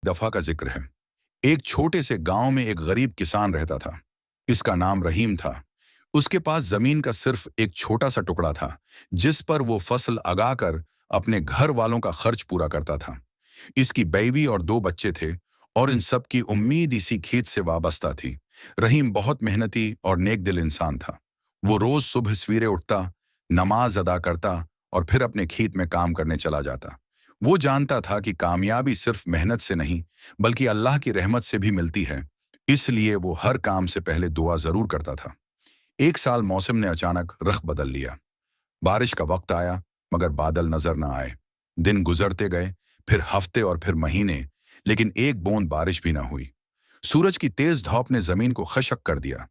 दफा का जिक्र है। एक छोटे से गांव में एक गरीब किसान रहता था। इसका नाम रहीम था। उसके पास जमीन का सिर्फ एक छोटा सा टुकड़ा था, जिस पर वो फसल उगाकर अपने घर वालों का खर्च पूरा करता था। इसकी बीवी और 2 बच्चे थे, और इन सब की उम्मीद इसी खेत से वाबस्ता थी। रहीम बहुत मेहनती और नेक दिल इंसान था। वो रोज सुबह सवेरे उठता, नमाज अदा करता और फिर अपने खेत में काम करने चला जाता। वो जानता था कि कामयाबी सिर्फ मेहनत से नहीं, बल्कि अल्लाह की रहमत से भी मिलती है। इसलिए वो हर काम से पहले दुआ जरूर करता था। एक साल मौसम ने अचानक रुख बदल लिया। बारिश का वक्त आया, मगर बादल नजर न आए। दिन गुजरते गए, फिर हफ्ते और फिर महीने, लेकिन एक बूंद बारिश भी न हुई। सूरज की तेज धूप ने जमीन को खशक कर दिया।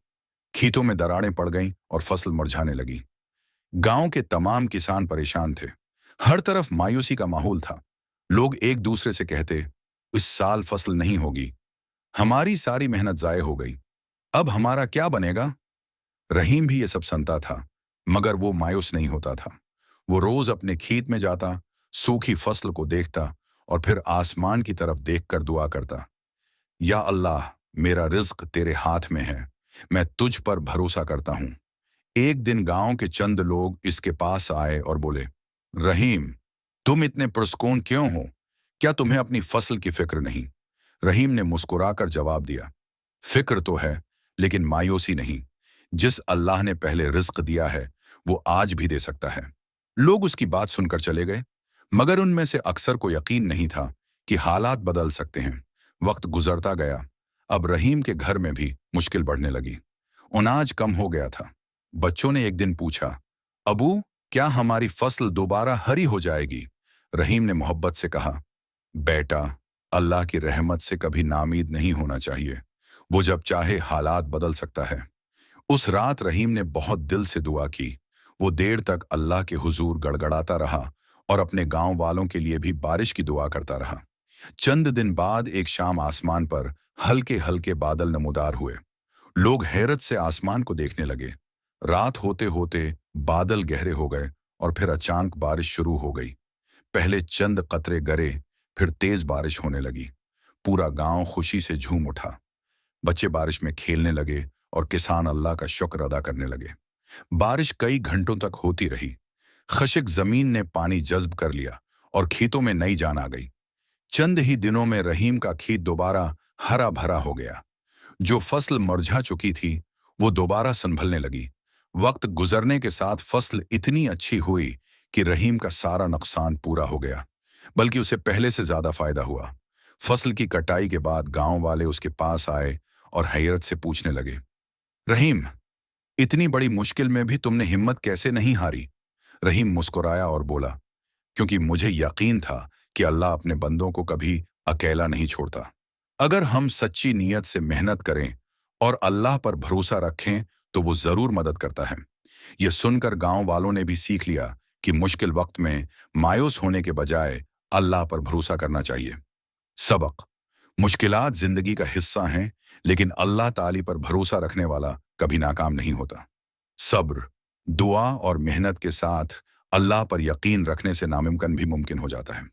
खेतों में दरारें पड़ गईं और फसल मुरझाने लगी। गांव के तमाम किसान परेशान थे। हर तरफ मायूसी का माहौल था। लोग एक दूसरे से कहते, इस साल फसल नहीं होगी, हमारी सारी मेहनत जाये हो गई, अब हमारा क्या बनेगा। रहीम भी ये सब सुनता था, मगर वो मायूस नहीं होता था। वो रोज अपने खेत में जाता, सूखी फसल को देखता और फिर आसमान की तरफ देखकर दुआ करता, या अल्लाह, मेरा रिज्क तेरे हाथ में है, मैं तुझ पर भरोसा करता हूं। एक दिन गांव के चंद लोग इसके पास आए और बोले, रहीम, तुम इतने पुरस्कून क्यों हो? क्या तुम्हें अपनी फसल की फिक्र नहीं? रहीम ने मुस्कुराकर जवाब दिया, फिक्र तो है, लेकिन मायूसी नहीं। जिस अल्लाह ने पहले रिज्क दिया है, वो आज भी दे सकता है। लोग उसकी बात सुनकर चले गए, मगर उनमें से अक्सर को यकीन नहीं था कि हालात बदल सकते हैं। वक्त गुजरता गया। अब रहीम के घर में भी मुश्किल बढ़ने लगी। अनाज कम हो गया था। बच्चों ने एक दिन पूछा, अबू, क्या हमारी फसल दोबारा हरी हो जाएगी? रहीम ने मोहब्बत से कहा, बेटा, अल्लाह की रहमत से कभी नामीद नहीं होना चाहिए। वो जब चाहे हालात बदल सकता है। उस रात रहीम ने बहुत दिल से दुआ की। वो देर तक अल्लाह के हुजूर गड़गड़ाता रहा और अपने गांव वालों के लिए भी बारिश की दुआ करता रहा। चंद दिन बाद एक शाम आसमान पर हल्के हल्के बादल नमूदार हुए। लोग हैरत से आसमान को देखने लगे। रात होते होते बादल गहरे हो गए और फिर अचानक बारिश शुरू हो गई। पहले चंद कतरे गिरे, फिर तेज बारिश होने लगी। पूरा गांव खुशी से झूम उठा। बच्चे बारिश में खेलने लगे और किसान अल्लाह का शुक्र अदा करने लगे। बारिश कई घंटों तक होती रही। खशिक जमीन ने पानी जज्ब कर लिया और खेतों में नई जान आ गई। चंद ही दिनों में रहीम का खेत दोबारा हरा भरा हो गया। जो फसल मुरझा चुकी थी, वो दोबारा संभलने लगी। वक्त गुजरने के साथ फसल इतनी अच्छी हुई कि रहीम का सारा नुकसान पूरा हो गया, बल्कि उसे पहले से ज्यादा फायदा हुआ। फसल की कटाई के बाद गांव वाले उसके पास आए और हैरत से पूछने लगे, रहीम, इतनी बड़ी मुश्किल में भी तुमने हिम्मत कैसे नहीं हारी? रहीम मुस्कुराया और बोला, क्योंकि मुझे यकीन था कि अल्लाह अपने बंदों को कभी अकेला नहीं छोड़ता। अगर हम सच्ची नीयत से मेहनत करें और अल्लाह पर भरोसा रखें, तो वो जरूर मदद करता है। यह सुनकर गांव वालों ने भी सीख लिया कि मुश्किल वक्त में मायूस होने के बजाय अल्लाह पर भरोसा करना चाहिए। सबक: मुश्किलात जिंदगी का हिस्सा हैं, लेकिन अल्लाह ताली पर भरोसा रखने वाला कभी नाकाम नहीं होता। सब्र, दुआ और मेहनत के साथ अल्लाह पर यकीन रखने से नामुमकिन भी मुमकिन हो जाता है।